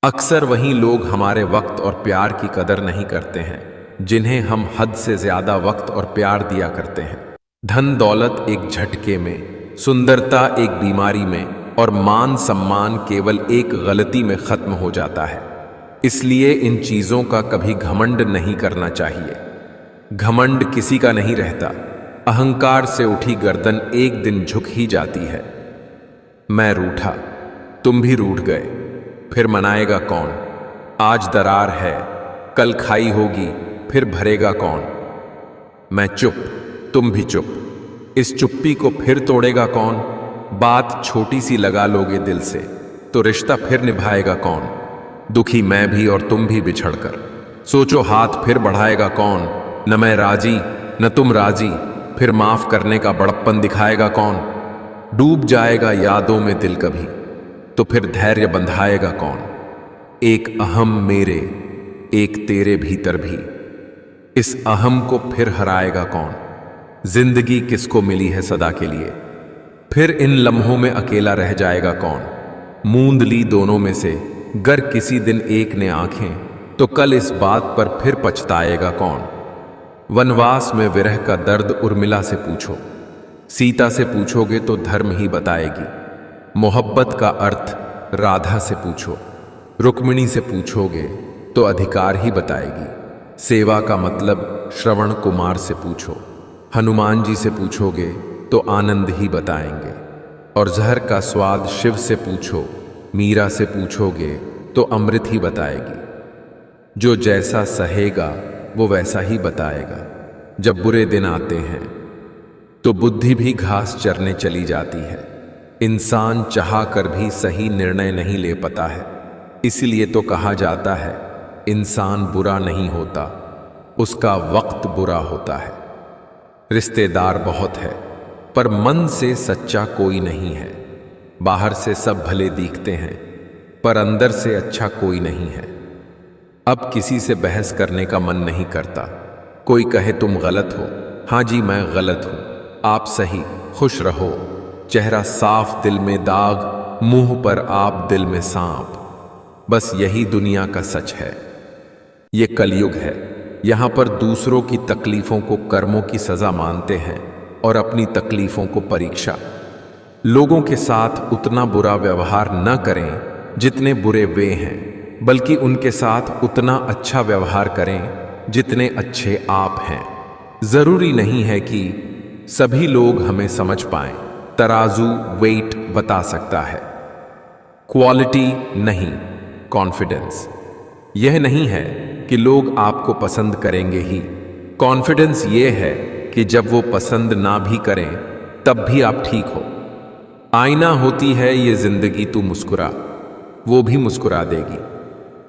अक्सर वही लोग हमारे वक्त और प्यार की कदर नहीं करते हैं जिन्हें हम हद से ज्यादा वक्त और प्यार दिया करते हैं। धन दौलत एक झटके में, सुंदरता एक बीमारी में और मान सम्मान केवल एक गलती में खत्म हो जाता है। इसलिए इन चीजों का कभी घमंड नहीं करना चाहिए। घमंड किसी का नहीं रहता। अहंकार से उठी गर्दन एक दिन झुक ही जाती है। मैं रूठा, तुम भी रूठ गए, फिर मनाएगा कौन? आज दरार है, कल खाई होगी, फिर भरेगा कौन? मैं चुप, तुम भी चुप, इस चुप्पी को फिर तोड़ेगा कौन? बात छोटी सी लगा लोगे दिल से तो रिश्ता फिर निभाएगा कौन? दुखी मैं भी और तुम भी बिछड़कर, सोचो हाथ फिर बढ़ाएगा कौन? न मैं राजी न तुम राजी, फिर माफ करने का बड़प्पन दिखाएगा कौन? डूब जाएगा यादों में दिल कभी तो फिर धैर्य बंधाएगा कौन? एक अहम मेरे, एक तेरे भीतर भी, इस अहम को फिर हराएगा कौन? जिंदगी किसको मिली है सदा के लिए, फिर इन लम्हों में अकेला रह जाएगा कौन? मूंद ली दोनों में से गर किसी दिन एक ने आंखें तो कल इस बात पर फिर पछताएगा कौन? वनवास में विरह का दर्द उर्मिला से पूछो, सीता से पूछोगे तो धर्म ही बताएगी। मोहब्बत का अर्थ राधा से पूछो, रुक्मिणी से पूछोगे तो अधिकार ही बताएगी। सेवा का मतलब श्रवण कुमार से पूछो, हनुमान जी से पूछोगे तो आनंद ही बताएंगे। और जहर का स्वाद शिव से पूछो, मीरा से पूछोगे तो अमृत ही बताएगी। जो जैसा सहेगा वो वैसा ही बताएगा। जब बुरे दिन आते हैं तो बुद्धि भी घास चरने चली जाती है। इंसान चाह कर भी सही निर्णय नहीं ले पाता है। इसलिए तो कहा जाता है इंसान बुरा नहीं होता, उसका वक्त बुरा होता है। रिश्तेदार बहुत है पर मन से सच्चा कोई नहीं है। बाहर से सब भले दिखते हैं पर अंदर से अच्छा कोई नहीं है। अब किसी से बहस करने का मन नहीं करता। कोई कहे तुम गलत हो, हाँ जी मैं गलत हूं, आप सही, खुश रहो। चेहरा साफ दिल में दाग, मुंह पर आप दिल में सांप। बस यही दुनिया का सच है। ये कलयुग है। यहां पर दूसरों की तकलीफों को कर्मों की सजा मानते हैं और अपनी तकलीफों को परीक्षा। लोगों के साथ उतना बुरा व्यवहार न करें जितने बुरे वे हैं, बल्कि उनके साथ उतना अच्छा व्यवहार करें जितने अच्छे आप हैं। जरूरी नहीं है कि सभी लोग हमें समझ पाएं। तराजू वेट बता सकता है, क्वालिटी नहीं, कॉन्फिडेंस। यह नहीं है कि लोग आपको पसंद करेंगे ही। कॉन्फिडेंस यह है कि जब वो पसंद ना भी करें तब भी आप ठीक हो। आईना होती है ये जिंदगी, तू मुस्कुरा, वो भी मुस्कुरा देगी।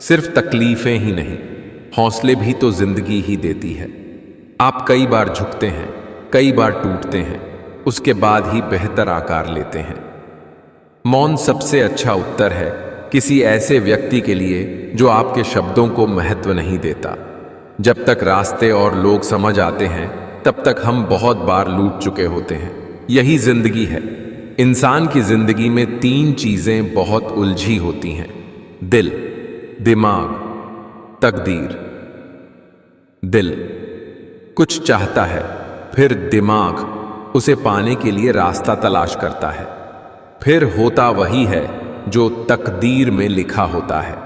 सिर्फ तकलीफें ही नहीं, हौसले भी तो जिंदगी ही देती है। आप कई बार झुकते हैं, कई बार टूटते हैं, उसके बाद ही बेहतर आकार लेते हैं। मौन सबसे अच्छा उत्तर है किसी ऐसे व्यक्ति के लिए जो आपके शब्दों को महत्व नहीं देता। जब तक रास्ते और लोग समझ आते हैं तब तक हम बहुत बार लूट चुके होते हैं। यही जिंदगी है। इंसान की जिंदगी में 3 चीजें बहुत उलझी होती हैं: दिल, दिमाग, तकदीर। दिल कुछ चाहता है, फिर दिमाग उसे पाने के लिए रास्ता तलाश करता है, फिर होता वही है जो तकदीर में लिखा होता है।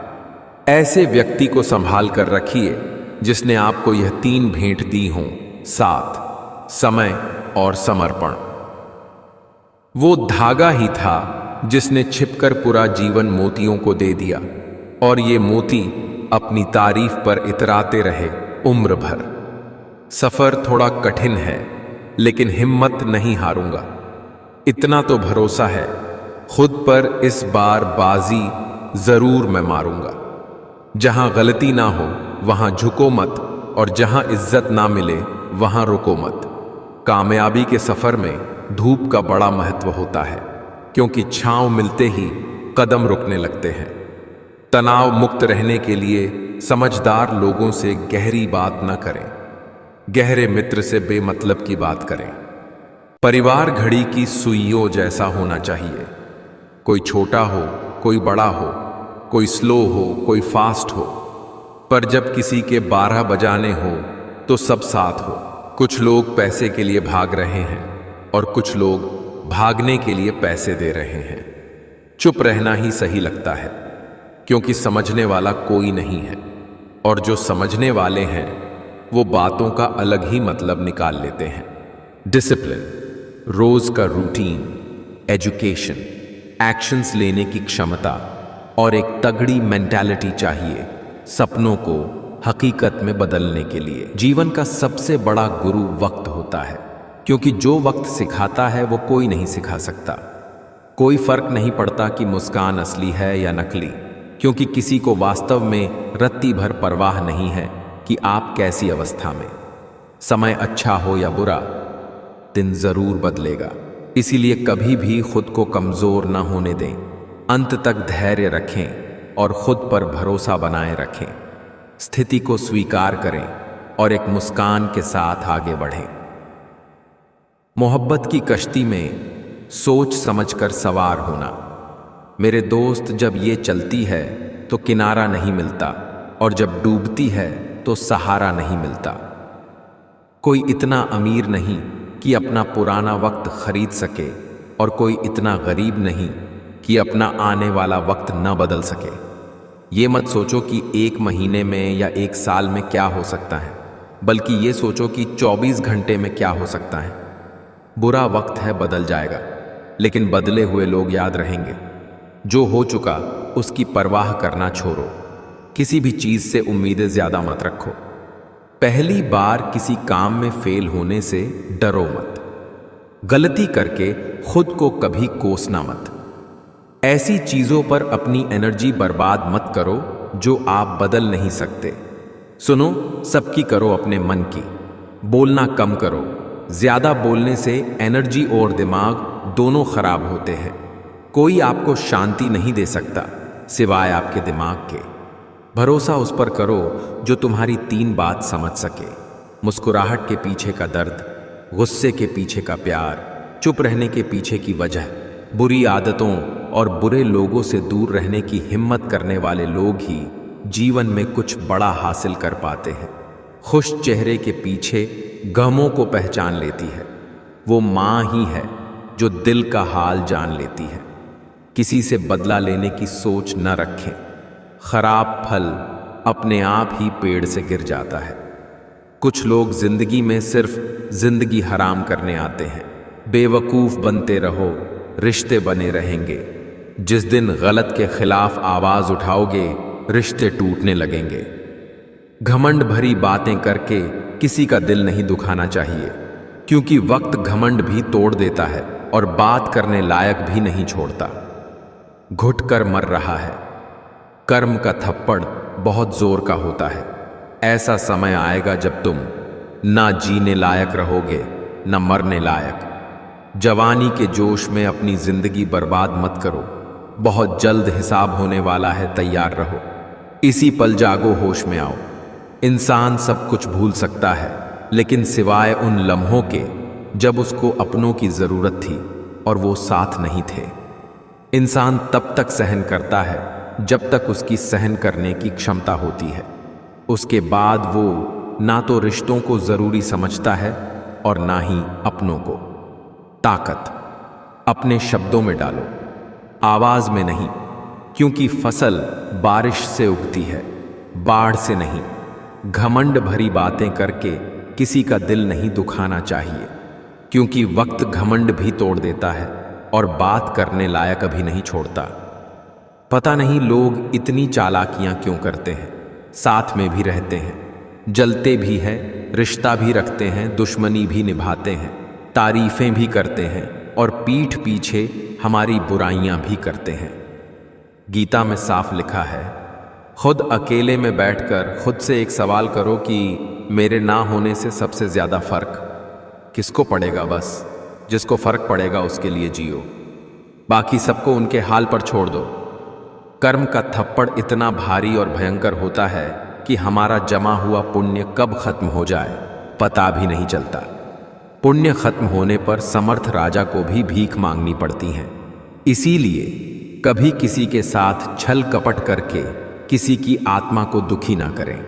ऐसे व्यक्ति को संभाल कर रखिए जिसने आपको यह 3 भेंट दी हों: साथ, समय और समर्पण। वो धागा ही था जिसने छिपकर पूरा जीवन मोतियों को दे दिया, और ये मोती अपनी तारीफ पर इतराते रहे उम्र भर। सफर थोड़ा कठिन है लेकिन हिम्मत नहीं हारूंगा। इतना तो भरोसा है खुद पर, इस बार बाजी जरूर मैं मारूंगा। जहां गलती ना हो वहां झुको मत, और जहां इज्जत ना मिले वहां रुको मत। कामयाबी के सफर में धूप का बड़ा महत्व होता है, क्योंकि छांव मिलते ही कदम रुकने लगते हैं। तनाव मुक्त रहने के लिए समझदार लोगों से गहरी बात न करें, गहरे मित्र से बेमतलब की बात करें। परिवार घड़ी की सुइयों जैसा होना चाहिए। कोई छोटा हो, कोई बड़ा हो, कोई स्लो हो, कोई फास्ट हो, पर जब किसी के 12 बजाने हो तो सब साथ हो। कुछ लोग पैसे के लिए भाग रहे हैं और कुछ लोग भागने के लिए पैसे दे रहे हैं। चुप रहना ही सही लगता है, क्योंकि समझने वाला कोई नहीं है, और जो समझने वाले हैं वो बातों का अलग ही मतलब निकाल लेते हैं। डिसिप्लिन, रोज का रूटीन, एजुकेशन, एक्शंस लेने की क्षमता और एक तगड़ी मेंटालिटी चाहिए सपनों को हकीकत में बदलने के लिए। जीवन का सबसे बड़ा गुरु वक्त होता है, क्योंकि जो वक्त सिखाता है वो कोई नहीं सिखा सकता। कोई फर्क नहीं पड़ता कि मुस्कान असली है या नकली, क्योंकि किसी को वास्तव में रत्ती भर परवाह नहीं है कि आप कैसी अवस्था में। समय अच्छा हो या बुरा, दिन जरूर बदलेगा। इसीलिए कभी भी खुद को कमजोर ना होने दें, अंत तक धैर्य रखें और खुद पर भरोसा बनाए रखें। स्थिति को स्वीकार करें और एक मुस्कान के साथ आगे बढ़ें। मोहब्बत की कश्ती में सोच समझकर सवार होना। मेरे दोस्त, जब ये चलती है तो किनारा नहीं मिलता, और जब डूबती है तो सहारा नहीं मिलता। कोई इतना अमीर नहीं कि अपना पुराना वक्त खरीद सके, और कोई इतना गरीब नहीं कि अपना आने वाला वक्त न बदल सके। ये मत सोचो कि 1 महीने में या 1 साल में क्या हो सकता है, बल्कि ये सोचो कि 24 घंटे में क्या हो सकता है। बुरा वक्त है, बदल जाएगा, लेकिन बदले हुए लोग याद रहेंगे। जो हो चुका उसकी परवाह करना छोड़ो। किसी भी चीज से उम्मीदें ज्यादा मत रखो। पहली बार किसी काम में फेल होने से डरो मत। गलती करके खुद को कभी कोसना मत। ऐसी चीजों पर अपनी एनर्जी बर्बाद मत करो जो आप बदल नहीं सकते। सुनो, सबकी करो अपने मन की। बोलना कम करो। ज्यादा बोलने से एनर्जी और दिमाग दोनों खराब होते हैं। कोई आपको शांति नहीं दे सकता सिवाय आपके दिमाग के। भरोसा उस पर करो जो तुम्हारी 3 बात समझ सके: मुस्कुराहट के पीछे का दर्द, गुस्से के पीछे का प्यार, चुप रहने के पीछे की वजह। बुरी आदतों और बुरे लोगों से दूर रहने की हिम्मत करने वाले लोग ही जीवन में कुछ बड़ा हासिल कर पाते हैं। खुश चेहरे के पीछे गमों को पहचान लेती है। वो माँ ही है जो दिल का हाल जान लेती है। किसी से बदला लेने की सोच न रखें। खराब फल अपने आप ही पेड़ से गिर जाता है। कुछ लोग जिंदगी में सिर्फ जिंदगी हराम करने आते हैं। बेवकूफ बनते रहो, रिश्ते बने रहेंगे। जिस दिन गलत के खिलाफ आवाज उठाओगे, रिश्ते टूटने लगेंगे। घमंड भरी बातें करके किसी का दिल नहीं दुखाना चाहिए, क्योंकि वक्त घमंड भी तोड़ देता है और बात करने लायक भी नहीं छोड़ता। घुट कर मर रहा है। कर्म का थप्पड़ बहुत जोर का होता है। ऐसा समय आएगा जब तुम ना जीने लायक रहोगे, ना मरने लायक। जवानी के जोश में अपनी जिंदगी बर्बाद मत करो। बहुत जल्द हिसाब होने वाला है, तैयार रहो। इसी पल जागो, होश में आओ। इंसान सब कुछ भूल सकता है, लेकिन सिवाय उन लम्हों के जब उसको अपनों की जरूरत थी और वो साथ नहीं थे। इंसान तब तक सहन करता है जब तक उसकी सहन करने की क्षमता होती है। उसके बाद वो ना तो रिश्तों को जरूरी समझता है और ना ही अपनों को। ताकत अपने शब्दों में डालो, आवाज में नहीं, क्योंकि फसल बारिश से उगती है, बाढ़ से नहीं। घमंड भरी बातें करके किसी का दिल नहीं दुखाना चाहिए, क्योंकि वक्त घमंड भी तोड़ देता है और बात करने लायक अभी नहीं छोड़ता। पता नहीं लोग इतनी चालाकियां क्यों करते हैं। साथ में भी रहते हैं, जलते भी हैं, रिश्ता भी रखते हैं, दुश्मनी भी निभाते हैं, तारीफें भी करते हैं और पीठ पीछे हमारी बुराइयां भी करते हैं। गीता में साफ लिखा है, खुद अकेले में बैठकर खुद से एक सवाल करो कि मेरे ना होने से सबसे ज्यादा फर्क किसको पड़ेगा। बस जिसको फर्क पड़ेगा उसके लिए जियो, बाकी सबको उनके हाल पर छोड़ दो। कर्म का थप्पड़ इतना भारी और भयंकर होता है कि हमारा जमा हुआ पुण्य कब खत्म हो जाए पता भी नहीं चलता। पुण्य खत्म होने पर समर्थ राजा को भी भीख मांगनी पड़ती है। इसीलिए कभी किसी के साथ छल कपट करके किसी की आत्मा को दुखी ना करें।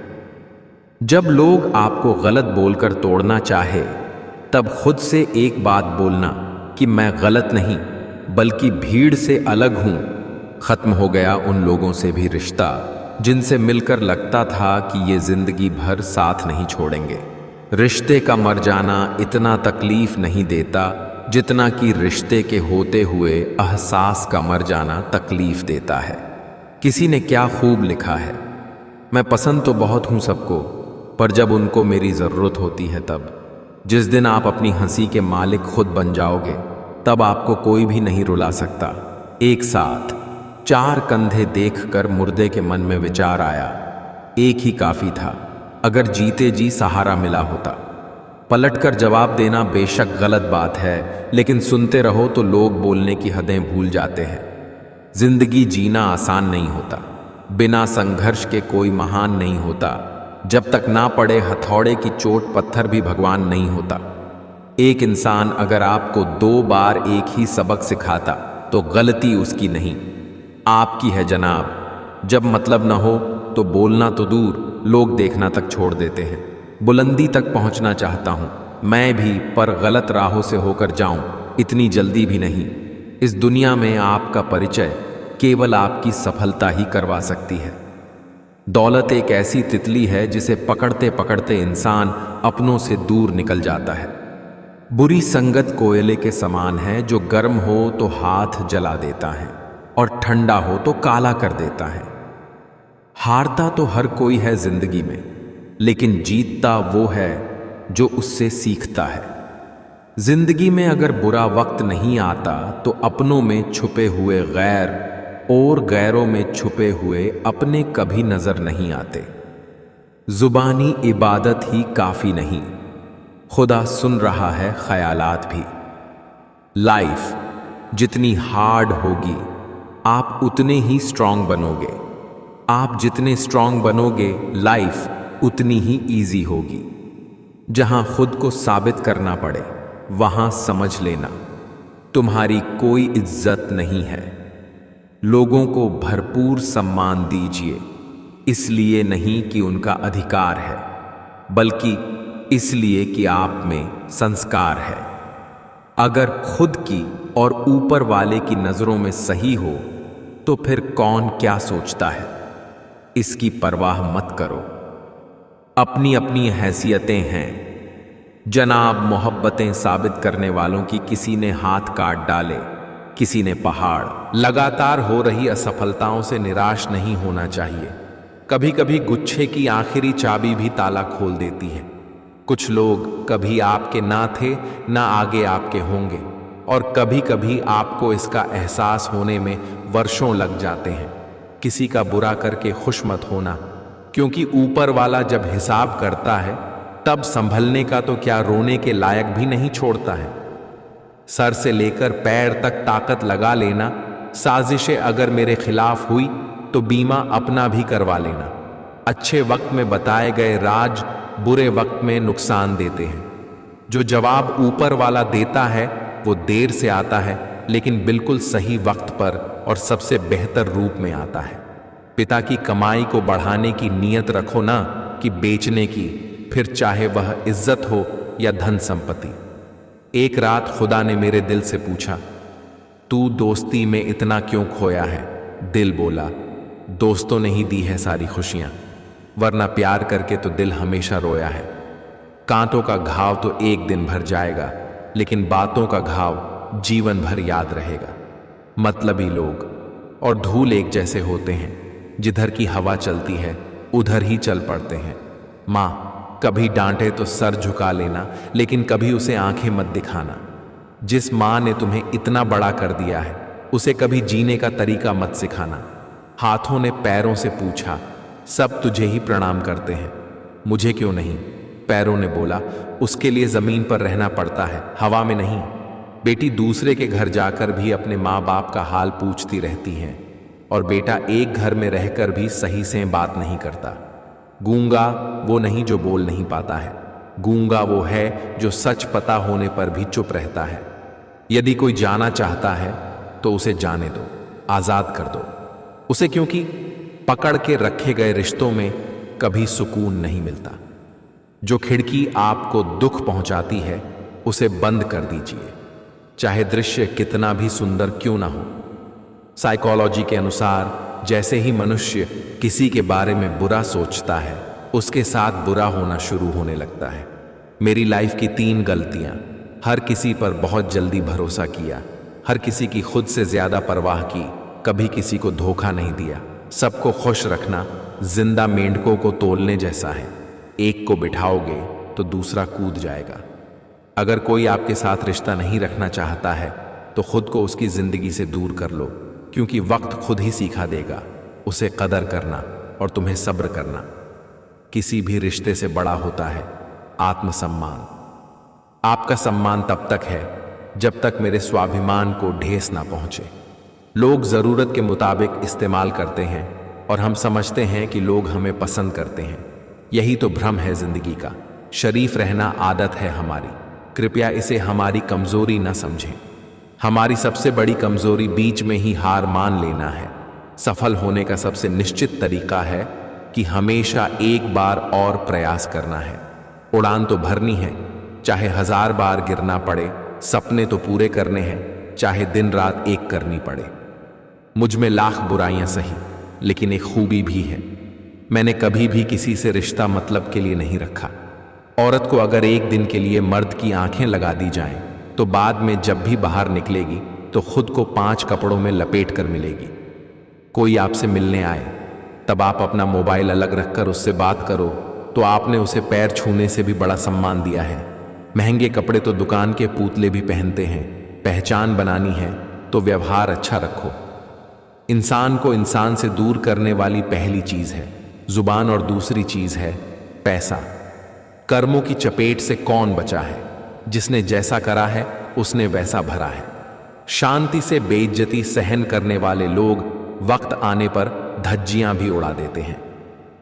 जब लोग आपको गलत बोलकर तोड़ना चाहे, तब खुद से एक बात बोलना कि मैं गलत नहीं बल्कि भीड़ से अलग हूं। खत्म हो गया उन लोगों से भी रिश्ता जिनसे मिलकर लगता था कि ये जिंदगी भर साथ नहीं छोड़ेंगे। रिश्ते का मर जाना इतना तकलीफ नहीं देता जितना कि रिश्ते के होते हुए एहसास का मर जाना तकलीफ देता है। किसी ने क्या खूब लिखा है, मैं पसंद तो बहुत हूं सबको, पर जब उनको मेरी ज़रूरत होती है तब। जिस दिन आप अपनी हंसी के मालिक खुद बन जाओगे, तब आपको कोई भी नहीं रुला सकता। एक साथ 4 कंधे देखकर मुर्दे के मन में विचार आया, एक ही काफ़ी था अगर जीते जी सहारा मिला होता। पलटकर जवाब देना बेशक गलत बात है, लेकिन सुनते रहो तो लोग बोलने की हदें भूल जाते हैं। जिंदगी जीना आसान नहीं होता, बिना संघर्ष के कोई महान नहीं होता। जब तक ना पड़े हथौड़े की चोट पत्थर भी भगवान नहीं होता। एक इंसान अगर आपको 2 बार एक ही सबक सिखाता तो गलती उसकी नहीं, आपकी है जनाब। जब मतलब न हो तो बोलना तो दूर, लोग देखना तक छोड़ देते हैं। बुलंदी तक पहुंचना चाहता हूं मैं भी, पर गलत राहों से होकर जाऊं इतनी जल्दी भी नहीं। इस दुनिया में आपका परिचय केवल आपकी सफलता ही करवा सकती है। दौलत एक ऐसी तितली है जिसे पकड़ते पकड़ते इंसान अपनों से दूर निकल जाता है। बुरी संगत कोयले के समान है, जो गर्म हो तो हाथ जला देता है और ठंडा हो तो काला कर देता है। हारता तो हर कोई है जिंदगी में, लेकिन जीतता वो है जो उससे सीखता है। जिंदगी में अगर बुरा वक्त नहीं आता तो अपनों में छुपे हुए गैर और गैरों में छुपे हुए अपने कभी नजर नहीं आते। जुबानी इबादत ही काफी नहीं, खुदा सुन रहा है ख्यालात भी। लाइफ जितनी हार्ड होगी आप उतने ही स्ट्रांग बनोगे। आप जितने स्ट्रांग बनोगे लाइफ उतनी ही इजी होगी। जहां खुद को साबित करना पड़े वहां समझ लेना तुम्हारी कोई इज्जत नहीं है। लोगों को भरपूर सम्मान दीजिए, इसलिए नहीं कि उनका अधिकार है, बल्कि इसलिए कि आप में संस्कार है। अगर खुद की और ऊपर वाले की नजरों में सही हो तो फिर कौन क्या सोचता है, इसकी परवाह मत करो। अपनी अपनी हैसियतें हैं जनाब। मोहब्बतें साबित करने वालों की किसी ने हाथ काट डाले, किसी ने पहाड़। लगातार हो रही असफलताओं से निराश नहीं होना चाहिए। कभी कभी गुच्छे की आखिरी चाबी भी ताला खोल देती है। कुछ लोग कभी आपके ना थे ना आगे आपके होंगे, और कभी कभी आपको इसका एहसास होने में वर्षों लग जाते हैं। किसी का बुरा करके खुश मत होना, क्योंकि ऊपर वाला जब हिसाब करता है तब संभलने का तो क्या रोने के लायक भी नहीं छोड़ता है। सर से लेकर पैर तक ताकत लगा लेना। साजिशें अगर मेरे खिलाफ हुई तो बीमा अपना भी करवा लेना। अच्छे वक्त में बताए गए राज बुरे वक्त में नुकसान देते हैं। जो जवाब ऊपर वाला देता है वो देर से आता है, लेकिन बिल्कुल सही वक्त पर और सबसे बेहतर रूप में आता है। पिता की कमाई को बढ़ाने की नीयत रखो ना कि बेचने की, फिर चाहे वह इज्जत हो या धन संपत्ति। एक रात खुदा ने मेरे दिल से पूछा, तू दोस्ती में इतना क्यों खोया है? दिल बोला, दोस्तों ने ही दी है सारी खुशियां, वरना प्यार करके तो दिल हमेशा रोया है। कांटों का घाव तो एक दिन भर जाएगा, लेकिन बातों का घाव जीवन भर याद रहेगा। मतलबी लोग और धूल एक जैसे होते हैं, जिधर की हवा चलती है उधर ही चल पड़ते हैं। माँ कभी डांटे तो सर झुका लेना, लेकिन कभी उसे आंखें मत दिखाना। जिस माँ ने तुम्हें इतना बड़ा कर दिया है उसे कभी जीने का तरीका मत सिखाना। हाथों ने पैरों से पूछा, सब तुझे ही प्रणाम करते हैं, मुझे क्यों नहीं? पैरों ने बोला, उसके लिए जमीन पर रहना पड़ता है, हवा में नहीं। बेटी दूसरे के घर जाकर भी अपने माँ बाप का हाल पूछती रहती हैं, और बेटा एक घर में रहकर भी सही से बात नहीं करता। गूंगा वो नहीं जो बोल नहीं पाता है, गूंगा वो है जो सच पता होने पर भी चुप रहता है। यदि कोई जाना चाहता है तो उसे जाने दो, आजाद कर दो उसे, क्योंकि पकड़ के रखे गए रिश्तों में कभी सुकून नहीं मिलता। जो खिड़की आपको दुख पहुंचाती है उसे बंद कर दीजिए, चाहे दृश्य कितना भी सुंदर क्यों ना हो। साइकोलॉजी के अनुसार जैसे ही मनुष्य किसी के बारे में बुरा सोचता है, उसके साथ बुरा होना शुरू होने लगता है। मेरी लाइफ की 3 गलतियां: हर किसी पर बहुत जल्दी भरोसा किया, हर किसी की खुद से ज्यादा परवाह की, कभी किसी को धोखा नहीं दिया। सबको खुश रखना जिंदा मेंढकों को तोलने जैसा है, एक को बिठाओगे तो दूसरा कूद जाएगा। अगर कोई आपके साथ रिश्ता नहीं रखना चाहता है तो खुद को उसकी जिंदगी से दूर कर लो, क्योंकि वक्त खुद ही सिखा देगा उसे कदर करना और तुम्हें सब्र करना। किसी भी रिश्ते से बड़ा होता है आत्मसम्मान। आपका सम्मान तब तक है जब तक मेरे स्वाभिमान को ठेस ना पहुंचे। लोग जरूरत के मुताबिक इस्तेमाल करते हैं और हम समझते हैं कि लोग हमें पसंद करते हैं। यही तो भ्रम है जिंदगी का। शरीफ रहना आदत है हमारी, कृपया इसे हमारी कमजोरी न समझें। हमारी सबसे बड़ी कमजोरी बीच में ही हार मान लेना है। सफल होने का सबसे निश्चित तरीका है कि हमेशा एक बार और प्रयास करना है। उड़ान तो भरनी है, चाहे 1000 बार गिरना पड़े। सपने तो पूरे करने हैं, चाहे दिन रात एक करनी पड़े। मुझ में लाख बुराइयां सही, लेकिन एक खूबी भी है, मैंने कभी भी किसी से रिश्ता मतलब के लिए नहीं रखा। औरत को अगर एक दिन के लिए मर्द की आंखें लगा दी जाएं, तो बाद में जब भी बाहर निकलेगी तो खुद को 5 कपड़ों में लपेट कर मिलेगी। कोई आपसे मिलने आए, तब आप अपना मोबाइल अलग रखकर उससे बात करो तो आपने उसे पैर छूने से भी बड़ा सम्मान दिया है। महंगे कपड़े तो दुकान के पुतले भी पहनते हैं। पहचान बनानी है तो व्यवहार अच्छा रखो। इंसान को इंसान से दूर करने वाली पहली चीज है जुबान और दूसरी चीज है पैसा। कर्मों की चपेट से कौन बचा है? जिसने जैसा करा है उसने वैसा भरा है। शांति से बेइज्जती सहन करने वाले लोग वक्त आने पर धज्जियां भी उड़ा देते हैं।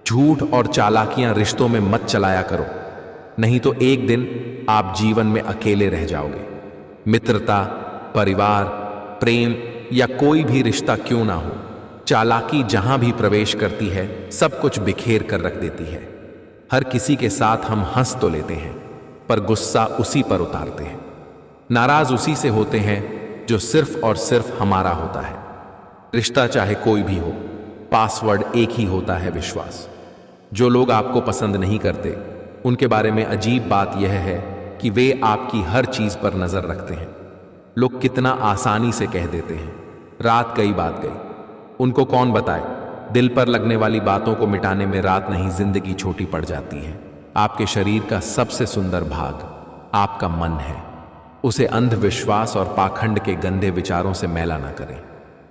झूठ और चालाकियां रिश्तों में मत चलाया करो, नहीं तो एक दिन आप जीवन में अकेले रह जाओगे। मित्रता, परिवार, प्रेम या कोई भी रिश्ता क्यों ना हो, चालाकी जहां भी प्रवेश करती है सब कुछ बिखेर कर रख देती है। हर किसी के साथ हम हंस तो लेते हैं, पर गुस्सा उसी पर उतारते हैं। नाराज उसी से होते हैं जो सिर्फ और सिर्फ हमारा होता है। रिश्ता चाहे कोई भी हो, पासवर्ड एक ही होता है, विश्वास। जो लोग आपको पसंद नहीं करते उनके बारे में अजीब बात यह है कि वे आपकी हर चीज पर नजर रखते हैं। लोग कितना आसानी से कह देते हैं रात गई बात गई। उनको कौन बताए, दिल पर लगने वाली बातों को मिटाने में रात नहीं जिंदगी छोटी पड़ जाती है। आपके शरीर का सबसे सुंदर भाग आपका मन है। उसे अंधविश्वास और पाखंड के गंदे विचारों से मैला ना करें।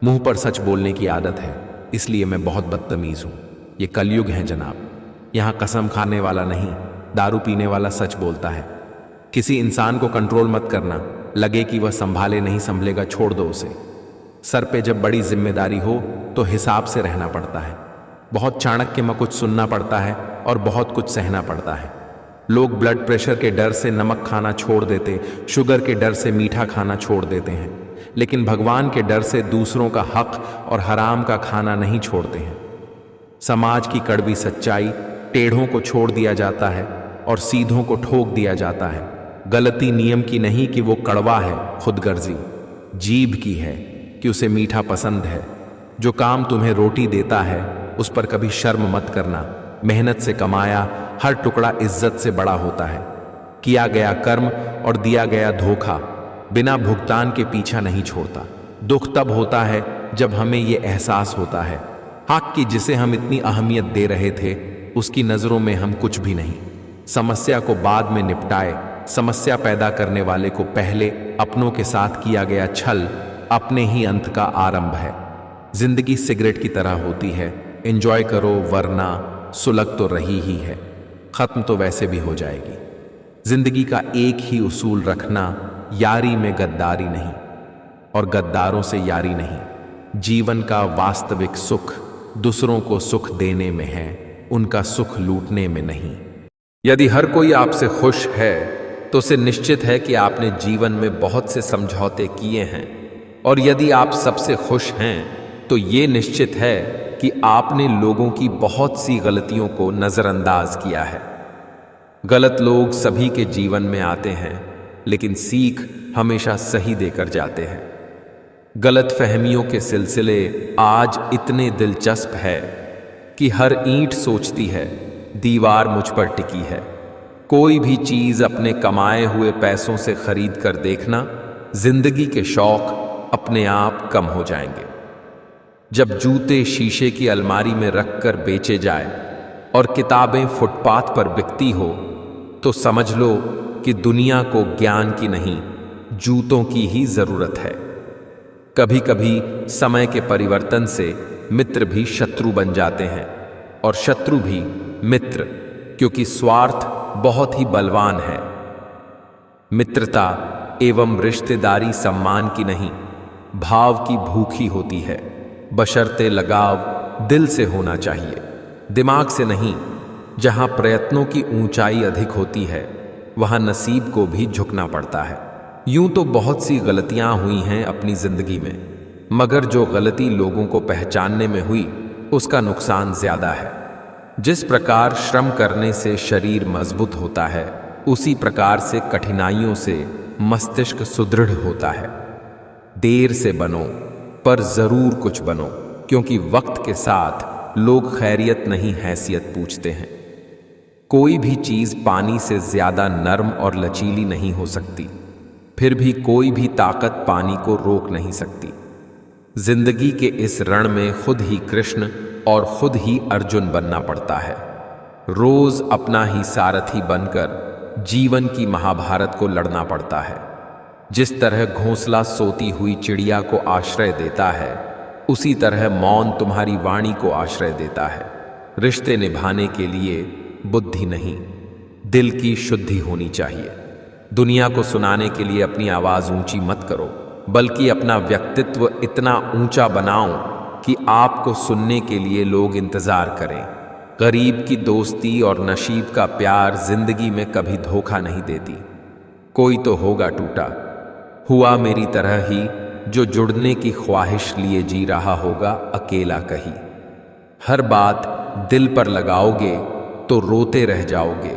मुंह पर सच बोलने की आदत है, इसलिए मैं बहुत बदतमीज हूं। ये कलयुग है जनाब, यहां कसम खाने वाला नहीं, दारू पीने वाला सच बोलता है। किसी इंसान को कंट्रोल मत करना, लगे कि वह संभाले नहीं संभलेगा, छोड़ दो उसे। सर पे जब बड़ी जिम्मेदारी हो तो हिसाब से रहना पड़ता है। बहुत चाणक्य में कुछ सुनना पड़ता है और बहुत कुछ सहना पड़ता है। लोग ब्लड प्रेशर के डर से नमक खाना छोड़ देते, शुगर के डर से मीठा खाना छोड़ देते हैं, लेकिन भगवान के डर से दूसरों का हक और हराम का खाना नहीं छोड़ते हैं। समाज की कड़वी सच्चाई, टेढ़ों को छोड़ दिया जाता है और सीधों को ठोक दिया जाता है। गलती नियम की नहीं कि वो कड़वा है, खुदगर्जी जीभ की है कि उसे मीठा पसंद है। जो काम तुम्हें रोटी देता है उस पर कभी शर्म मत करना। मेहनत से कमाया हर टुकड़ा इज्जत से बड़ा होता है। किया गया कर्म और दिया गया धोखा बिना भुगतान के पीछा नहीं छोड़ता। दुख तब होता है जब हमें ये एहसास होता है हक की जिसे हम इतनी अहमियत दे रहे थे उसकी नजरों में हम कुछ भी नहीं। समस्या को बाद में निपटाए, समस्या पैदा करने वाले को पहले अपनों के साथ किया गया छल अपने ही अंत का आरंभ है। जिंदगी सिगरेट की तरह होती है, एंजॉय करो वरना सुलग तो रही ही है, खत्म तो वैसे भी हो जाएगी। जिंदगी का एक ही उसूल रखना, यारी में गद्दारी नहीं और गद्दारों से यारी नहीं। जीवन का वास्तविक सुख दूसरों को सुख देने में है, उनका सुख लूटने में नहीं। यदि हर कोई आपसे खुश है तो उसे निश्चित है कि आपने जीवन में बहुत से समझौते किए हैं, और यदि आप सबसे खुश हैं तो ये निश्चित है कि आपने लोगों की बहुत सी गलतियों को नज़रअंदाज किया है। गलत लोग सभी के जीवन में आते हैं, लेकिन सीख हमेशा सही देकर जाते हैं। गलत फहमियों के सिलसिले आज इतने दिलचस्प है कि हर ईंट सोचती है दीवार मुझ पर टिकी है। कोई भी चीज़ अपने कमाए हुए पैसों से खरीद कर देखना, जिंदगी के शौक अपने आप कम हो जाएंगे। जब जूते शीशे की अलमारी में रखकर बेचे जाए और किताबें फुटपाथ पर बिकती हो, तो समझ लो कि दुनिया को ज्ञान की नहीं, जूतों की ही जरूरत है। कभी कभी समय के परिवर्तन से मित्र भी शत्रु बन जाते हैं और शत्रु भी मित्र, क्योंकि स्वार्थ बहुत ही बलवान है। मित्रता एवं रिश्तेदारी सम्मान की नहीं, भाव की भूखी होती है। बशर्ते लगाव दिल से होना चाहिए, दिमाग से नहीं। जहां प्रयत्नों की ऊंचाई अधिक होती है, वहां नसीब को भी झुकना पड़ता है। यूं तो बहुत सी गलतियां हुई हैं अपनी जिंदगी में, मगर जो गलती लोगों को पहचानने में हुई, उसका नुकसान ज्यादा है। जिस प्रकार श्रम करने से शरीर मजबूत होता है, उसी प्रकार से कठिनाइयों से मस्तिष्क सुदृढ़ होता है। देर से बनो, पर जरूर कुछ बनो, क्योंकि वक्त के साथ लोग खैरियत नहीं हैसियत पूछते हैं। कोई भी चीज पानी से ज्यादा नरम और लचीली नहीं हो सकती, फिर भी कोई भी ताकत पानी को रोक नहीं सकती। जिंदगी के इस रण में खुद ही कृष्ण और खुद ही अर्जुन बनना पड़ता है। रोज अपना ही सारथी बनकर जीवन की महाभारत को लड़ना पड़ता है। जिस तरह घोंसला सोती हुई चिड़िया को आश्रय देता है, उसी तरह मौन तुम्हारी वाणी को आश्रय देता है। रिश्ते निभाने के लिए बुद्धि नहीं, दिल की शुद्धि होनी चाहिए। दुनिया को सुनाने के लिए अपनी आवाज ऊंची मत करो, बल्कि अपना व्यक्तित्व इतना ऊंचा बनाओ कि आपको सुनने के लिए लोग इंतजार करें। गरीब की दोस्ती और नशीब का प्यार जिंदगी में कभी धोखा नहीं देती। कोई तो होगा टूटा हुआ मेरी तरह ही, जो जुड़ने की ख्वाहिश लिए जी रहा होगा अकेला कहीं। हर बात दिल पर लगाओगे तो रोते रह जाओगे,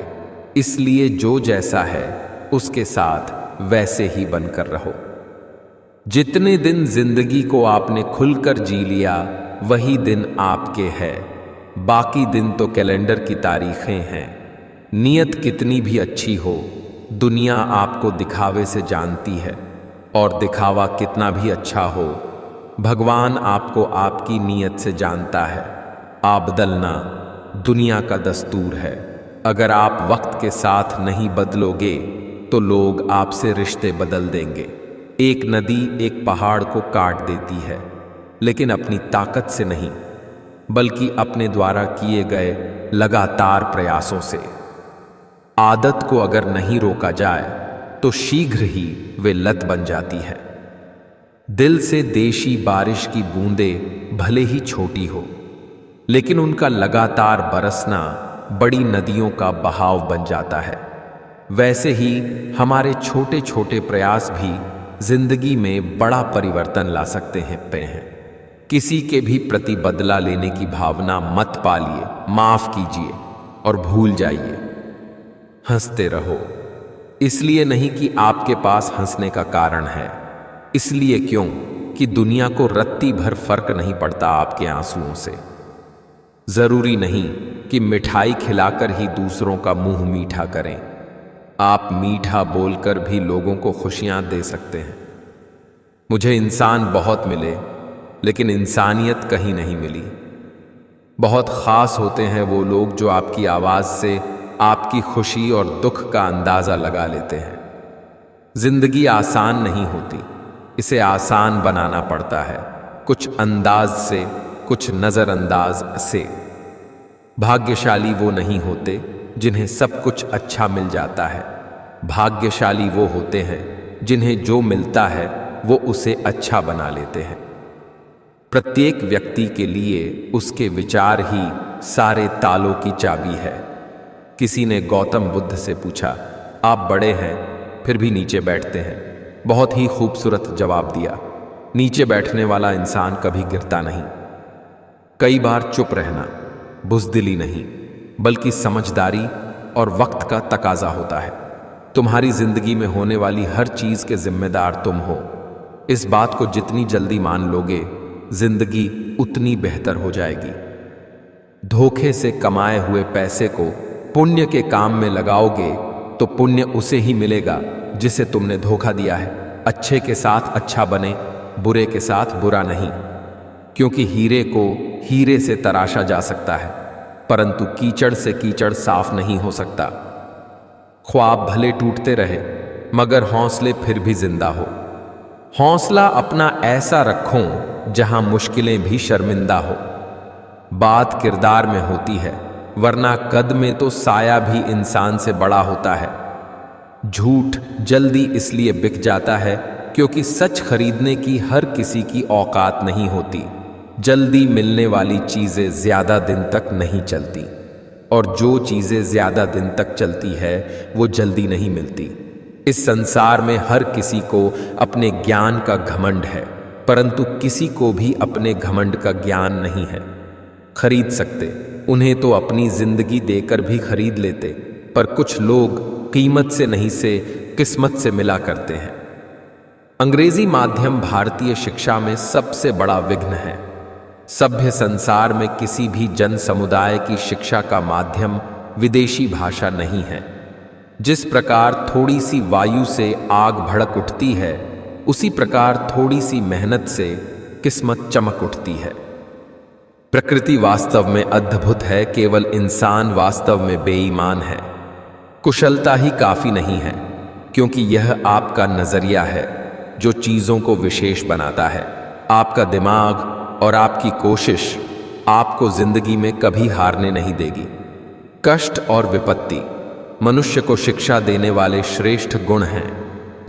इसलिए जो जैसा है उसके साथ वैसे ही बनकर रहो। जितने दिन जिंदगी को आपने खुलकर जी लिया, वही दिन आपके हैं। बाकी दिन तो कैलेंडर की तारीखें हैं। नियत कितनी भी अच्छी हो, दुनिया आपको दिखावे से जानती है, और दिखावा कितना भी अच्छा हो, भगवान आपको आपकी नीयत से जानता है। आप बदलना दुनिया का दस्तूर है। अगर आप वक्त के साथ नहीं बदलोगे, तो लोग आपसे रिश्ते बदल देंगे। एक नदी एक पहाड़ को काट देती है, लेकिन अपनी ताकत से नहीं, बल्कि अपने द्वारा किए गए लगातार प्रयासों से। आदत को अगर नहीं रोका जाए, तो शीघ्र ही वे लत बन जाती है। दिल से देशी बारिश की बूंदें भले ही छोटी हो, लेकिन उनका लगातार बरसना बड़ी नदियों का बहाव बन जाता है। वैसे ही हमारे छोटे छोटे प्रयास भी जिंदगी में बड़ा परिवर्तन ला सकते हैं। किसी के भी प्रति बदला लेने की भावना मत पालिए, माफ कीजिए और भूल जाइए। हंसते रहो, इसलिए नहीं कि आपके पास हंसने का कारण है, इसलिए क्यों कि दुनिया को रत्ती भर फर्क नहीं पड़ता आपके आंसुओं से। जरूरी नहीं कि मिठाई खिलाकर ही दूसरों का मुंह मीठा करें। आप मीठा बोलकर भी लोगों को खुशियां दे सकते हैं। मुझे इंसान बहुत मिले, लेकिन इंसानियत कहीं नहीं मिली। बहुत खास होते हैं वो लोग जो आपकी आवाज से आपकी खुशी और दुख का अंदाजा लगा लेते हैं। जिंदगी आसान नहीं होती, इसे आसान बनाना पड़ता है, कुछ अंदाज से, कुछ नजरअंदाज से। भाग्यशाली वो नहीं होते जिन्हें सब कुछ अच्छा मिल जाता है। भाग्यशाली वो होते हैं जिन्हें जो मिलता है वो उसे अच्छा बना लेते हैं। प्रत्येक व्यक्ति के लिए उसके विचार ही सारे तालों की चाबी है। किसी ने गौतम बुद्ध से पूछा, आप बड़े हैं फिर भी नीचे बैठते हैं। बहुत ही खूबसूरत जवाब दिया। नीचे बैठने वाला इंसान कभी गिरता नहीं। कई बार चुप रहना बुज़दिली नहीं, बल्कि समझदारी और वक्त का तकाजा होता है। तुम्हारी जिंदगी में होने वाली हर चीज के जिम्मेदार तुम हो। इस बात को जितनी जल्दी मान लोगे, जिंदगी उतनी बेहतर हो जाएगी। धोखे से कमाए हुए पैसे को पुण्य के काम में लगाओगे तो पुण्य उसे ही मिलेगा जिसे तुमने धोखा दिया है। अच्छे के साथ अच्छा बने, बुरे के साथ बुरा नहीं, क्योंकि हीरे को हीरे से तराशा जा सकता है, परंतु कीचड़ से कीचड़ साफ नहीं हो सकता। ख्वाब भले टूटते रहे, मगर हौसले फिर भी जिंदा हो। हौसला अपना ऐसा रखो जहां मुश्किलें भी शर्मिंदा हो। बात किरदार में होती है, वरना कद में तो साया भी इंसान से बड़ा होता है। झूठ जल्दी इसलिए बिक जाता है क्योंकि सच खरीदने की हर किसी की औकात नहीं होती। जल्दी मिलने वाली चीजें ज्यादा दिन तक नहीं चलती, और जो चीजें ज्यादा दिन तक चलती है वो जल्दी नहीं मिलती। इस संसार में हर किसी को अपने ज्ञान का घमंड है, परंतु किसी को भी अपने घमंड का ज्ञान नहीं है। खरीद सकते, उन्हें तो अपनी जिंदगी देकर भी खरीद लेते, पर कुछ लोग कीमत से नहीं से किस्मत से मिला करते हैं। अंग्रेजी माध्यम भारतीय शिक्षा में सबसे बड़ा विघ्न है। सभ्य संसार में किसी भी जन समुदाय की शिक्षा का माध्यम विदेशी भाषा नहीं है। जिस प्रकार थोड़ी सी वायु से आग भड़क उठती है, उसी प्रकार थोड़ी सी मेहनत से किस्मत चमक उठती है। प्रकृति वास्तव में अद्भुत है, केवल इंसान वास्तव में बेईमान है। कुशलता ही काफी नहीं है, क्योंकि यह आपका नजरिया है जो चीजों को विशेष बनाता है। आपका दिमाग और आपकी कोशिश आपको जिंदगी में कभी हारने नहीं देगी। कष्ट और विपत्ति मनुष्य को शिक्षा देने वाले श्रेष्ठ गुण हैं।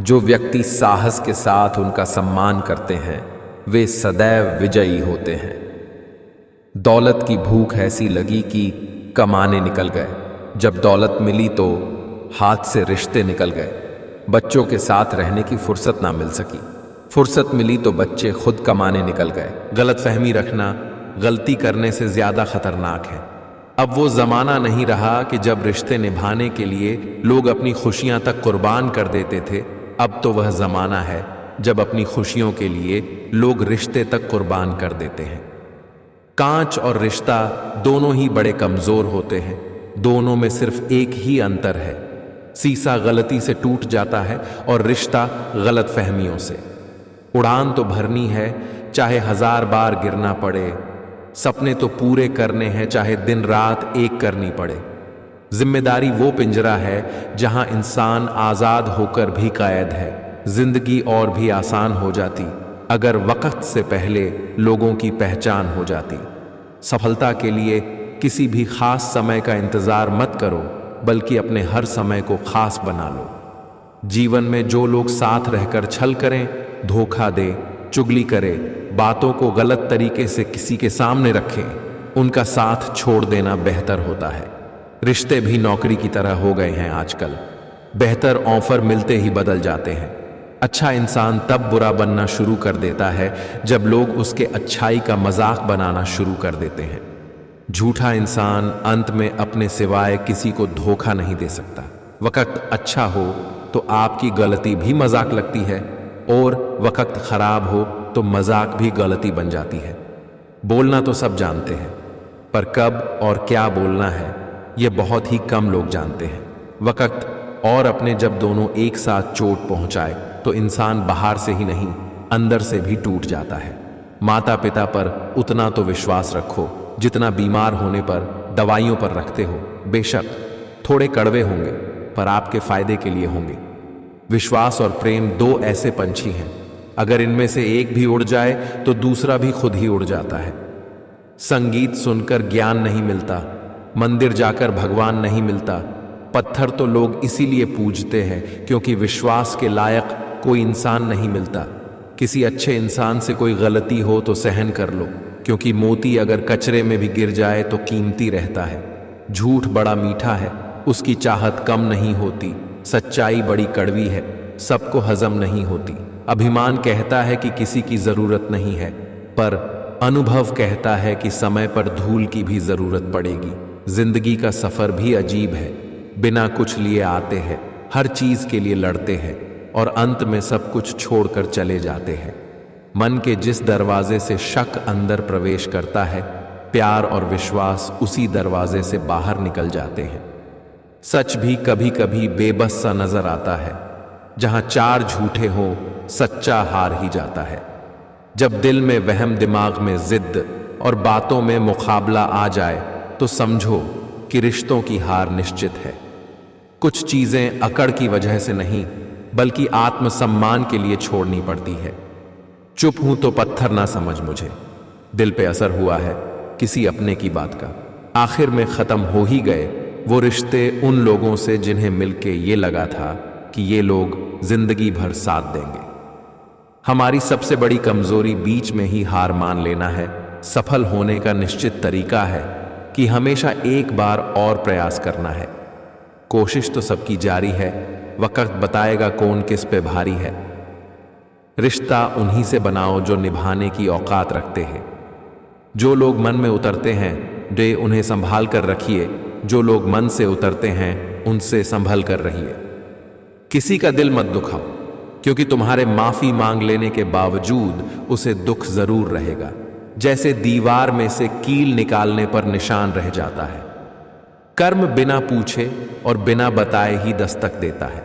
जो व्यक्ति साहस के साथ उनका सम्मान करते हैं, वे सदैव विजयी होते हैं। दौलत की भूख ऐसी लगी कि कमाने निकल गए। जब दौलत मिली तो हाथ से रिश्ते निकल गए। बच्चों के साथ रहने की फुर्सत ना मिल सकी। फुर्सत मिली तो बच्चे खुद कमाने निकल गए। गलतफहमी रखना गलती करने से ज्यादा खतरनाक है। अब वो जमाना नहीं रहा कि जब रिश्ते निभाने के लिए लोग अपनी खुशियां तक कुर्बान कर देते थे। अब तो वह जमाना है जब अपनी खुशियों के लिए लोग रिश्ते तक कुर्बान कर देते हैं। कांच और रिश्ता दोनों ही बड़े कमजोर होते हैं। दोनों में सिर्फ एक ही अंतर है, शीशा गलती से टूट जाता है और रिश्ता गलतफहमियों से। उड़ान तो भरनी है, चाहे 1000 बार गिरना पड़े। सपने तो पूरे करने हैं, चाहे दिन रात एक करनी पड़े। जिम्मेदारी वो पिंजरा है जहां इंसान आजाद होकर भी कैद है। जिंदगी और भी आसान हो जाती अगर वक्त से पहले लोगों की पहचान हो जाती। सफलता के लिए किसी भी खास समय का इंतजार मत करो, बल्कि अपने हर समय को खास बना लो। जीवन में जो लोग साथ रहकर छल करें, धोखा दे, चुगली करे, बातों को गलत तरीके से किसी के सामने रखें, उनका साथ छोड़ देना बेहतर होता है। रिश्ते भी नौकरी की तरह हो गए हैं आजकल। बेहतर ऑफर मिलते ही बदल जाते हैं। अच्छा इंसान तब बुरा बनना शुरू कर देता है जब लोग उसके अच्छाई का मजाक बनाना शुरू कर देते हैं। झूठा इंसान अंत में अपने सिवाय किसी को धोखा नहीं दे सकता। वक्त अच्छा हो तो आपकी गलती भी मजाक लगती है, और वक्त खराब हो तो मजाक भी गलती बन जाती है। बोलना तो सब जानते हैं, पर कब और क्या बोलना है ये बहुत ही कम लोग जानते हैं। वक्त और अपने जब दोनों एक साथ चोट पहुंचाए तो इंसान बाहर से ही नहीं, अंदर से भी टूट जाता है। माता पिता पर उतना तो विश्वास रखो जितना बीमार होने पर दवाइयों पर रखते हो। बेशक थोड़े कड़वे होंगे, पर आपके फायदे के लिए होंगे। विश्वास और प्रेम दो ऐसे पंछी हैं, अगर इनमें से एक भी उड़ जाए तो दूसरा भी खुद ही उड़ जाता है। संगीत सुनकर ज्ञान नहीं मिलता, मंदिर जाकर भगवान नहीं मिलता। पत्थर तो लोग इसीलिए पूजते हैं क्योंकि विश्वास के लायक कोई इंसान नहीं मिलता। किसी अच्छे इंसान से कोई गलती हो तो सहन कर लो, क्योंकि मोती अगर कचरे में भी गिर जाए तो कीमती रहता है। झूठ बड़ा मीठा है, उसकी चाहत कम नहीं होती। सच्चाई बड़ी कड़वी है, सबको हजम नहीं होती। अभिमान कहता है कि किसी की जरूरत नहीं है, पर अनुभव कहता है कि समय पर धूल की भी जरूरत पड़ेगी। जिंदगी का सफर भी अजीब है। बिना कुछ लिए आते हैं, हर चीज के लिए लड़ते हैं और अंत में सब कुछ छोड़कर चले जाते हैं। मन के जिस दरवाजे से शक अंदर प्रवेश करता है, प्यार और विश्वास उसी दरवाजे से बाहर निकल जाते हैं। सच भी कभी कभी बेबस सा नजर आता है। जहां चार झूठे हो, सच्चा हार ही जाता है। जब दिल में वहम, दिमाग में जिद और बातों में मुकाबला आ जाए तो समझो कि रिश्तों की हार निश्चित है। कुछ चीजें अकड़ की वजह से नहीं, बल्कि आत्मसम्मान के लिए छोड़नी पड़ती है। चुप हूं तो पत्थर ना समझ मुझे। दिल पे असर हुआ है किसी अपने की बात का। आखिर में खत्म हो ही गए वो रिश्ते उन लोगों से जिन्हें मिलके ये लगा था कि ये लोग जिंदगी भर साथ देंगे। हमारी सबसे बड़ी कमजोरी बीच में ही हार मान लेना है। सफल होने का निश्चित तरीका है कि हमेशा एक बार और प्रयास करना है। कोशिश तो सबकी जारी है, वक्त बताएगा कौन किस पे भारी है। रिश्ता उन्हीं से बनाओ जो निभाने की औकात रखते हैं। जो लोग मन में उतरते हैं वे उन्हें संभाल कर रखिए। जो लोग मन से उतरते हैं उनसे संभल कर रहिए। किसी का दिल मत दुखाओ, क्योंकि तुम्हारे माफी मांग लेने के बावजूद उसे दुख जरूर रहेगा। जैसे दीवार में से कील निकालने पर निशान रह जाता है। कर्म बिना पूछे और बिना बताए ही दस्तक देता है,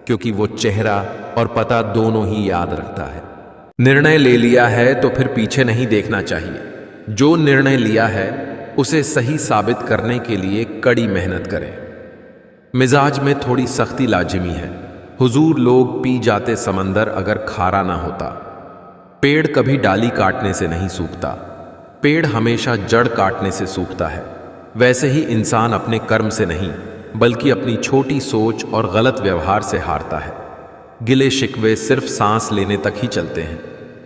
क्योंकि वो चेहरा और पता दोनों ही याद रखता है। निर्णय ले लिया है तो फिर पीछे नहीं देखना चाहिए। जो निर्णय लिया है उसे सही साबित करने के लिए कड़ी मेहनत करें। मिजाज में थोड़ी सख्ती लाजिमी है। हुजूर, लोग पी जाते समंदर अगर खारा ना होता। पेड़ कभी डाली काटने से नहीं सूखता, पेड़ हमेशा जड़ काटने से सूखता है। वैसे ही इंसान अपने कर्म से नहीं, बल्कि अपनी छोटी सोच और गलत व्यवहार से हारता है। गिले शिकवे सिर्फ सांस लेने तक ही चलते हैं,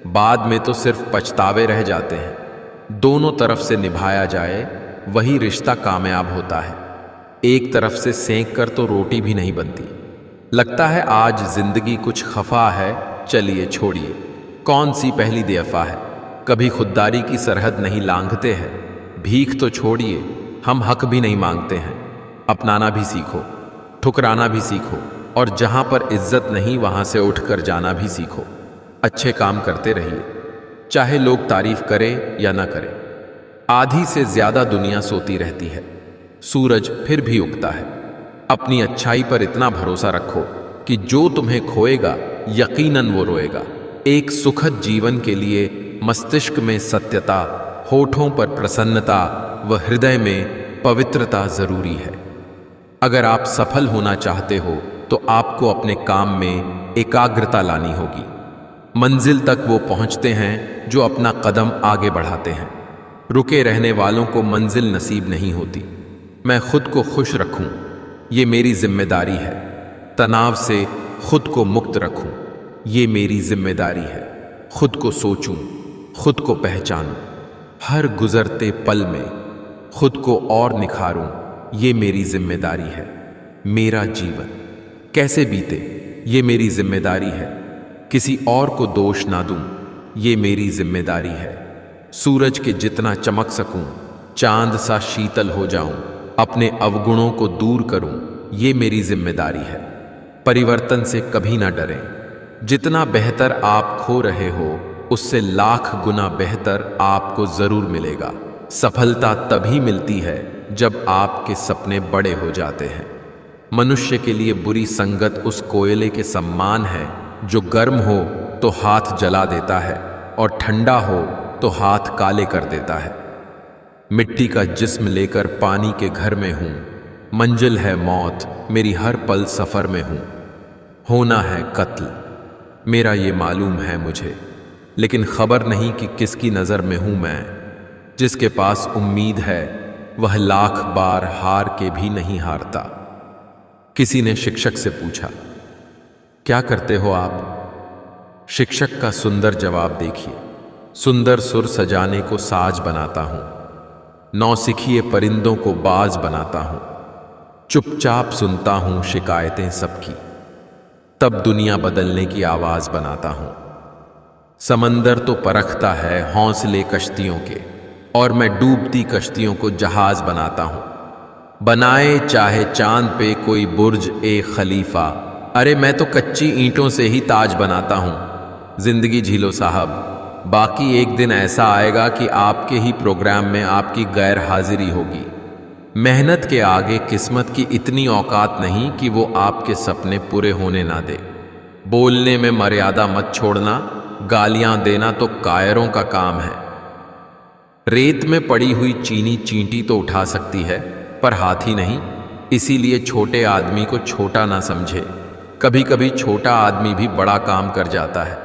बाद में तो सिर्फ पछतावे रह जाते हैं। दोनों तरफ से निभाया जाए वही रिश्ता कामयाब होता है। एक तरफ से सेंक कर तो रोटी भी नहीं बनती। लगता है आज जिंदगी कुछ खफा है, चलिए छोड़िए, कौन सी पहली दफा है। कभी खुददारी की सरहद नहीं लांघते हैं। भीख तो छोड़िए, हम हक भी नहीं मांगते हैं। अपनाना भी सीखो, ठुकराना भी सीखो, और जहां पर इज्जत नहीं वहां से उठकर जाना भी सीखो। अच्छे काम करते रहिए, चाहे लोग तारीफ करें या ना करें। आधी से ज्यादा दुनिया सोती रहती है, सूरज फिर भी उगता है। अपनी अच्छाई पर इतना भरोसा रखो कि जो तुम्हें खोएगा यकीनन वो रोएगा। एक सुखद जीवन के लिए मस्तिष्क में सत्यता, होठों पर प्रसन्नता व हृदय में पवित्रता जरूरी है। अगर आप सफल होना चाहते हो तो आपको अपने काम में एकाग्रता लानी होगी। मंजिल तक वो पहुंचते हैं जो अपना कदम आगे बढ़ाते हैं। रुके रहने वालों को मंजिल नसीब नहीं होती। मैं खुद को खुश रखूं, ये मेरी जिम्मेदारी है। तनाव से खुद को मुक्त रखूं, ये मेरी जिम्मेदारी है। खुद को सोचूं, खुद को पहचानूं, हर गुजरते पल में खुद को और निखारूं, ये मेरी जिम्मेदारी है। मेरा जीवन कैसे बीते ये मेरी जिम्मेदारी है। किसी और को दोष ना दूं, ये मेरी जिम्मेदारी है। सूरज के जितना चमक सकूं, चांद सा शीतल हो जाऊं, अपने अवगुणों को दूर करूं, ये मेरी जिम्मेदारी है। परिवर्तन से कभी ना डरें। जितना बेहतर आप खो रहे हो उससे लाख गुना बेहतर आपको जरूर मिलेगा। सफलता तभी मिलती है जब आपके सपने बड़े हो जाते हैं। मनुष्य के लिए बुरी संगत उस कोयले के समान है जो गर्म हो तो हाथ जला देता है और ठंडा हो तो हाथ काले कर देता है। मिट्टी का जिस्म लेकर पानी के घर में हूं, मंजिल है मौत, मेरी हर पल सफर में हूं। होना है कत्ल, मेरा ये मालूम है मुझे, लेकिन खबर नहीं कि किसकी नजर में हूं मैं। जिसके पास उम्मीद है वह लाख बार हार के भी नहीं हारता। किसी ने शिक्षक से पूछा, क्या करते हो आप? शिक्षक का सुंदर जवाब देखिए, सुंदर सुर सजाने को साज बनाता हूं, नौसिखिए परिंदों को बाज बनाता हूं, चुपचाप सुनता हूं शिकायतें सबकी। तब दुनिया बदलने की आवाज बनाता हूं। समंदर तो परखता है हौसले कश्तियों के, और मैं डूबती कश्तियों को जहाज बनाता हूं। बनाए चाहे चांद पे कोई बुर्ज ए खलीफा, अरे मैं तो कच्ची ईंटों से ही ताज बनाता हूं। जिंदगी झीलो साहब, बाकी एक दिन ऐसा आएगा कि आपके ही प्रोग्राम में आपकी गैर हाजिरी होगी। मेहनत के आगे किस्मत की इतनी औकात नहीं कि वो आपके सपने पूरे होने ना दे। बोलने में मर्यादा मत छोड़ना, गालियां देना तो कायरों का काम है। रेत में पड़ी हुई चीनी चींटी तो उठा सकती है, पर हाथी नहीं। इसीलिए छोटे आदमी को छोटा ना समझे। कभी कभी छोटा आदमी भी बड़ा काम कर जाता है।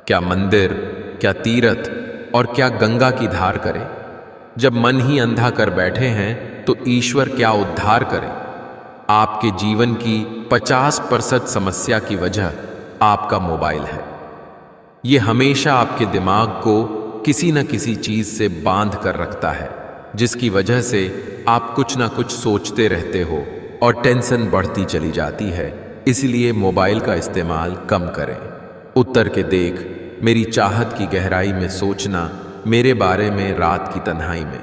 क्या मंदिर, क्या तीर्थ और क्या गंगा की धार करे। जब मन ही अंधा कर बैठे हैं तो ईश्वर क्या उद्धार करे। आपके जीवन की 50% समस्या की वजह आपका मोबाइल है। ये हमेशा आपके दिमाग को किसी न किसी चीज से बांध कर रखता है, जिसकी वजह से आप कुछ ना कुछ सोचते रहते हो और टेंशन बढ़ती चली जाती है। इसलिए मोबाइल का इस्तेमाल कम करें। उत्तर के देख, मेरी चाहत की गहराई में सोचना, मेरे बारे में रात की तन्हाई में।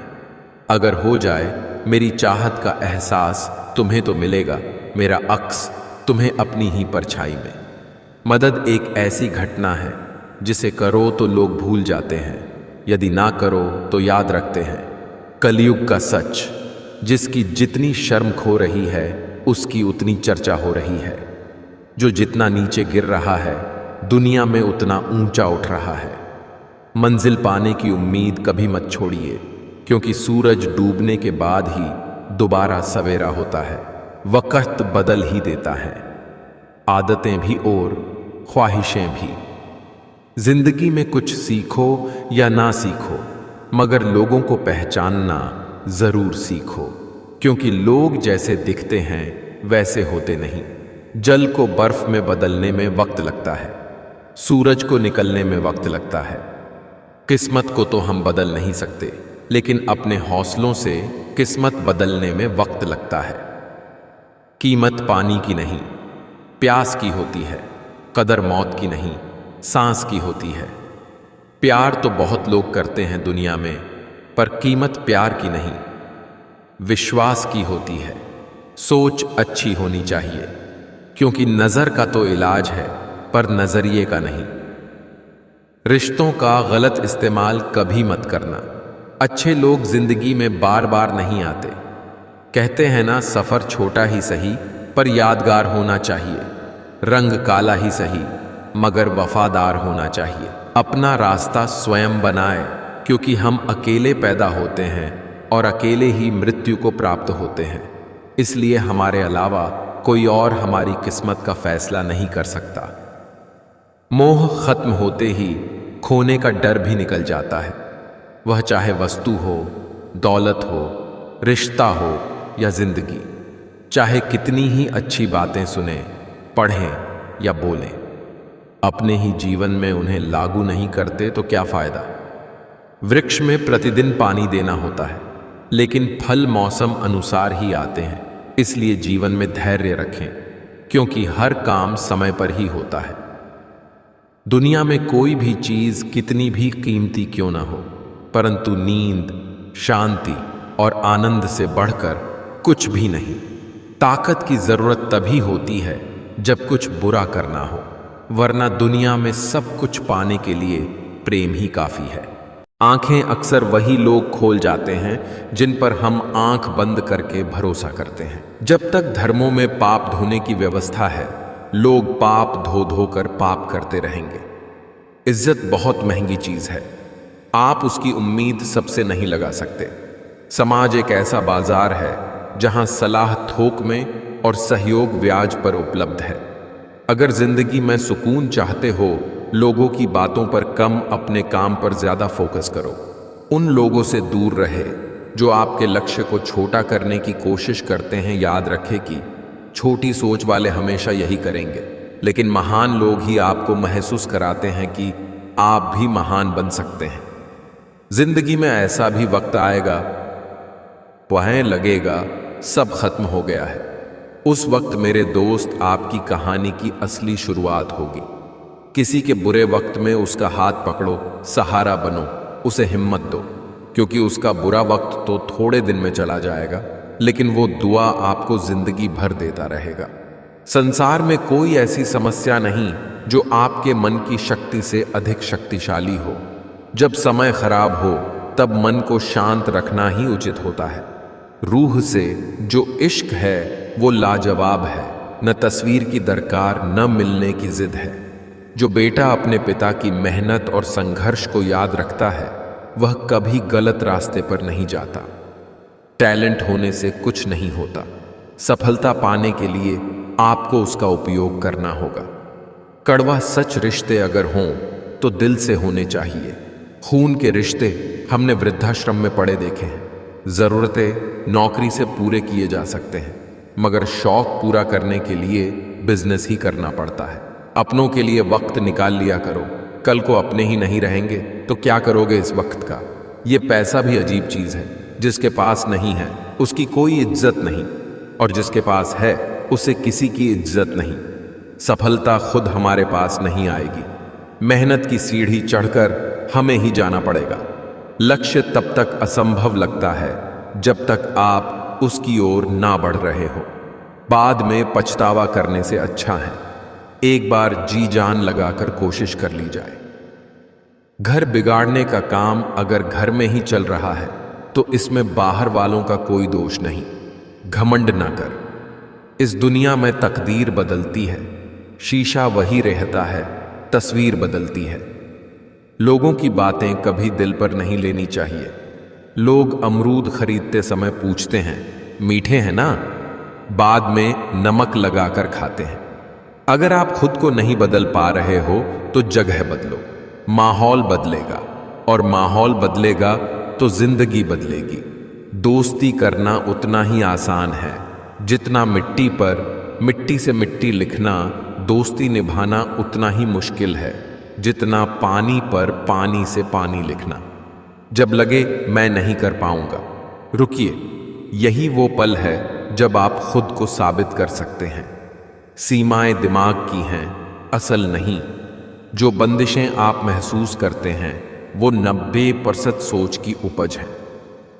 अगर हो जाए मेरी चाहत का एहसास, तुम्हें तो मिलेगा मेरा अक्स तुम्हें अपनी ही परछाई में। मदद एक ऐसी घटना है जिसे करो तो लोग भूल जाते हैं, यदि ना करो तो याद रखते हैं। कलयुग का सच, जिसकी जितनी शर्म खो रही है उसकी उतनी चर्चा हो रही है। जो जितना नीचे गिर रहा है दुनिया में उतना ऊंचा उठ रहा है। मंजिल पाने की उम्मीद कभी मत छोड़िए, क्योंकि सूरज डूबने के बाद ही दोबारा सवेरा होता है। वक्त बदल ही देता है, आदतें भी और ख्वाहिशें भी। जिंदगी में कुछ सीखो या ना सीखो, मगर लोगों को पहचानना जरूर सीखो, क्योंकि लोग जैसे दिखते हैं वैसे होते नहीं। जल को बर्फ में बदलने में वक्त लगता है, सूरज को निकलने में वक्त लगता है। किस्मत को तो हम बदल नहीं सकते, लेकिन अपने हौसलों से किस्मत बदलने में वक्त लगता है। कीमत पानी की नहीं, प्यास की होती है। कदर मौत की नहीं, सांस की होती है। प्यार तो बहुत लोग करते हैं दुनिया में, पर कीमत प्यार की नहीं, विश्वास की होती है। सोच अच्छी होनी चाहिए, क्योंकि नजर का तो इलाज है, पर नजरिए का नहीं। रिश्तों का गलत इस्तेमाल कभी मत करना। अच्छे लोग जिंदगी में बार बार नहीं आते। कहते हैं ना, सफर छोटा ही सही पर यादगार होना चाहिए। रंग काला ही सही मगर वफादार होना चाहिए। अपना रास्ता स्वयं बनाए, क्योंकि हम अकेले पैदा होते हैं और अकेले ही मृत्यु को प्राप्त होते हैं। इसलिए हमारे अलावा कोई और हमारी किस्मत का फैसला नहीं कर सकता। मोह खत्म होते ही खोने का डर भी निकल जाता है। वह चाहे वस्तु हो, दौलत हो, रिश्ता हो या जिंदगी। चाहे कितनी ही अच्छी बातें सुने, पढ़ें या बोलें, अपने ही जीवन में उन्हें लागू नहीं करते तो क्या फायदा। वृक्ष में प्रतिदिन पानी देना होता है, लेकिन फल मौसम अनुसार ही आते हैं। इसलिए जीवन में धैर्य रखें, क्योंकि हर काम समय पर ही होता है। दुनिया में कोई भी चीज कितनी भी कीमती क्यों ना हो, परंतु नींद, शांति और आनंद से बढ़कर कुछ भी नहीं। ताकत की जरूरत तभी होती है जब कुछ बुरा करना हो, वरना दुनिया में सब कुछ पाने के लिए प्रेम ही काफी है। आंखें अक्सर वही लोग खोल जाते हैं जिन पर हम आंख बंद करके भरोसा करते हैं। जब तक धर्मों में पाप धोने की व्यवस्था है, लोग पाप धो धो कर पाप करते रहेंगे। इज्जत बहुत महंगी चीज है, आप उसकी उम्मीद सबसे नहीं लगा सकते। समाज एक ऐसा बाजार है जहां सलाह थोक में और सहयोग ब्याज पर उपलब्ध है। अगर जिंदगी में सुकून चाहते हो, लोगों की बातों पर कम, अपने काम पर ज्यादा फोकस करो। उन लोगों से दूर रहे जो आपके लक्ष्य को छोटा करने की कोशिश करते हैं। याद रखें कि छोटी सोच वाले हमेशा यही करेंगे, लेकिन महान लोग ही आपको महसूस कराते हैं कि आप भी महान बन सकते हैं। जिंदगी में ऐसा भी वक्त आएगा, वह लगेगा सब खत्म हो गया है। उस वक्त मेरे दोस्त आपकी कहानी की असली शुरुआत होगी। किसी के बुरे वक्त में उसका हाथ पकड़ो, सहारा बनो, उसे हिम्मत दो, क्योंकि उसका बुरा वक्त तो थोड़े दिन में चला जाएगा, लेकिन वो दुआ आपको जिंदगी भर देता रहेगा। संसार में कोई ऐसी समस्या नहीं जो आपके मन की शक्ति से अधिक शक्तिशाली हो। जब समय खराब हो तब मन को शांत रखना ही उचित होता है। रूह से जो इश्क है वो लाजवाब है, न तस्वीर की दरकार न मिलने की जिद है। जो बेटा अपने पिता की मेहनत और संघर्ष को याद रखता है वह कभी गलत रास्ते पर नहीं जाता। टैलेंट होने से कुछ नहीं होता, सफलता पाने के लिए आपको उसका उपयोग करना होगा। कड़वा सच रिश्ते अगर हों तो दिल से होने चाहिए। खून के रिश्ते हमने वृद्धाश्रम में पड़े देखे हैं। ज़रूरतें नौकरी से पूरे किए जा सकते हैं, मगर शौक पूरा करने के लिए बिजनेस ही करना पड़ता है। अपनों के लिए वक्त निकाल लिया करो, कल को अपने ही नहीं रहेंगे तो क्या करोगे इस वक्त का। ये पैसा भी अजीब चीज़ है, जिसके पास नहीं है उसकी कोई इज्जत नहीं, और जिसके पास है उसे किसी की इज्जत नहीं। सफलता खुद हमारे पास नहीं आएगी, मेहनत की सीढ़ी चढ़कर हमें ही जाना पड़ेगा। लक्ष्य तब तक असंभव लगता है जब तक आप उसकी ओर ना बढ़ रहे हो। बाद में पछतावा करने से अच्छा है एक बार जी जान लगाकर कोशिश कर ली जाए। घर बिगाड़ने का काम अगर घर में ही चल रहा है तो इसमें बाहर वालों का कोई दोष नहीं। घमंड ना कर, इस दुनिया में तकदीर बदलती है, शीशा वही रहता है, तस्वीर बदलती है। लोगों की बातें कभी दिल पर नहीं लेनी चाहिए। लोग अमरूद खरीदते समय पूछते हैं मीठे हैं ना, बाद में नमक लगाकर खाते हैं। अगर आप खुद को नहीं बदल पा रहे हो तो जगह बदलो, माहौल बदलेगा, और माहौल बदलेगा तो जिंदगी बदलेगी। दोस्ती करना उतना ही आसान है जितना मिट्टी पर मिट्टी से मिट्टी लिखना। दोस्ती निभाना उतना ही मुश्किल है जितना पानी पर पानी से पानी लिखना। जब लगे मैं नहीं कर पाऊंगा, रुकिए, यही वो पल है जब आप खुद को साबित कर सकते हैं। सीमाएं दिमाग की हैं, असल नहीं। जो बंदिशें आप महसूस करते हैं वो 90% सोच की उपज है।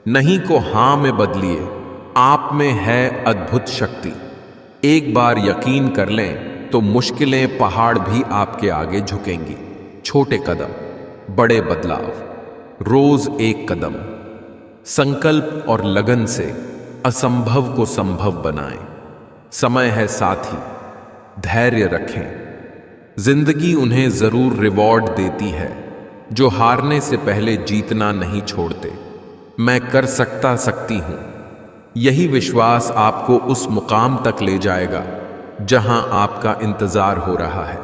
नहीं को हां में बदलिए, आप में है अद्भुत शक्ति। एक बार यकीन कर लें तो मुश्किलें पहाड़ भी आपके आगे झुकेंगी। छोटे कदम, बड़े बदलाव, रोज एक कदम। संकल्प और लगन से असंभव को संभव बनाएं। समय है साथी, धैर्य रखें। जिंदगी उन्हें जरूर रिवॉर्ड देती है जो हारने से पहले जीतना नहीं छोड़ते। मैं कर सकती हूं, यही विश्वास आपको उस मुकाम तक ले जाएगा जहां आपका इंतजार हो रहा है।